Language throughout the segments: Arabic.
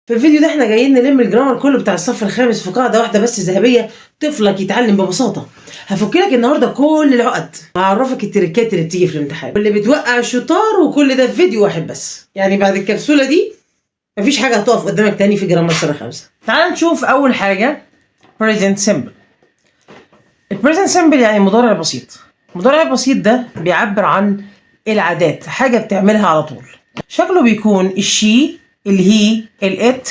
في الفيديو ده احنا جايين نلم الجرامر كله بتاع الصف الخامس في قاعده واحده بس ذهبيه طفلك يتعلم ببساطه. هفك لك النهارده كل العقد، هعرفك التريكات اللي بتيجي في الامتحان واللي بتوقع الشطار، وكل ده في فيديو واحد بس. يعني بعد الكبسوله دي مفيش حاجه هتقف قدامك تاني في جرامر سنه خامسه. تعال نشوف اول حاجه present simple. البريزنت سمبل يعني مضارع بسيط. المضارع البسيط ده بيعبر عن العادات، حاجه بتعملها على طول. شكله بيكون الشي، الهي، الات،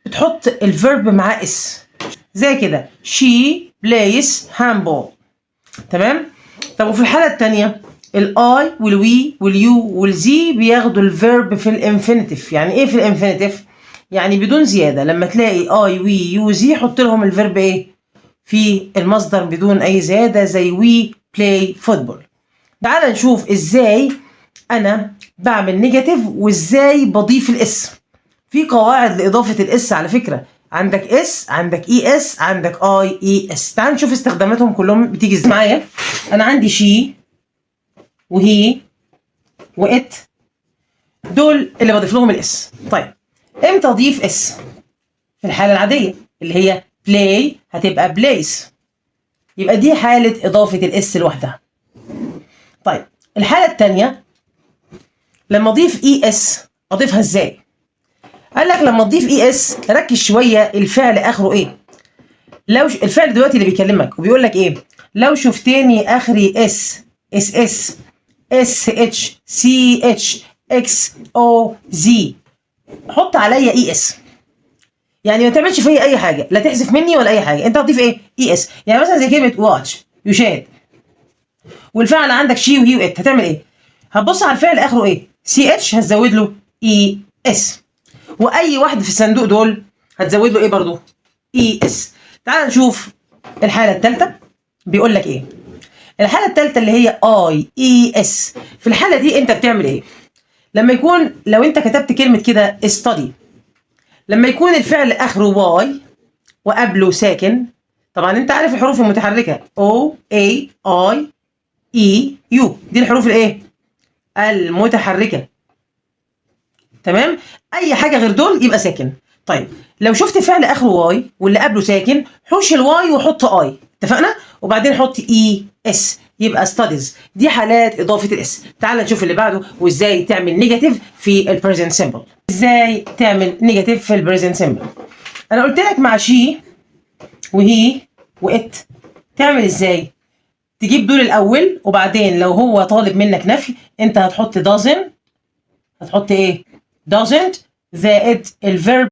بتحط الفيرب معاه اس زي كده she plays handball. تمام. طب وفي الحاله الثانيه الاي والوي واليو والزي بياخدوا الفيرب في الانفينيتيف. يعني ايه في الانفينيتيف؟ يعني بدون زياده. لما تلاقي اي وي يو زي حط لهم الفيرب ايه في المصدر بدون اي زياده، زي وي بلاي فوتبول. تعال نشوف ازاي انا بعمل نيجاتيف وازاي بضيف الاس. في قواعد لاضافه الاس على فكره. عندك اس، عندك اي اس، عندك اي اي اس. تعال نشوف استخداماتهم كلهم بتيجي ازاي معايا. انا عندي شي وهي وات، دول اللي بضيف لهم الاس. طيب امتى اضيف اس؟ في الحاله العاديه اللي هي بلاي هتبقى بلايس، يبقى دي حاله اضافه الاس لوحدها. طيب الحاله الثانيه لما اضيف اي اس اضيفها ازاي؟ قال لك لما تضيف اي اس ركز شويه الفعل اخره ايه. لو الفعل دلوقتي اللي بيكلمك وبيقول لك ايه، لو شفتني اخري اس اس اس اس اتش سي اتش اكس او زي حط عليا اي اس. يعني ما تعملش فيا اي حاجه، لا تحذف مني ولا اي حاجه، انت هتضيف ايه؟ اي اس. يعني مثلا زي كلمه واتش يشاهد، والفعل عندك شي وهي وات، هتعمل ايه؟ هتبص على الفعل اخره ايه؟ سي اتش هتزود له اي اس، واي واحد في الصندوق دول هتزود له ايه برضو؟ اي اس. تعال نشوف الحاله الثالثه بيقول لك ايه. الحاله الثالثه اللي هي اي اي اس، في الحاله دي انت بتعمل ايه؟ لما يكون، لو انت كتبت كلمه كده استدي، لما يكون الفعل اخره واي وقبله ساكن، طبعا انت عارف الحروف المتحركه او اي اي اي يو، دي الحروف الايه؟ المتحركه. تمام. اي حاجه غير دول يبقى ساكن. طيب لو شفت فعل اخره واي واللي قبله ساكن، حوش الواي وحط اي، اتفقنا؟ وبعدين حط اي اس، يبقى ستاديز. دي حالات اضافه الاس. تعال نشوف اللي بعده وازاي تعمل نيجاتيف في البريزنت سيمبل. ازاي تعمل نيجاتيف في البريزنت سيمبل؟ انا قلت لك مع شي وهي وات تعمل ازاي؟ تجيب دول الاول، وبعدين لو هو طالب منك نفي انت هتحط doesn't، هتحط ايه؟ doesn't زائد الفيرب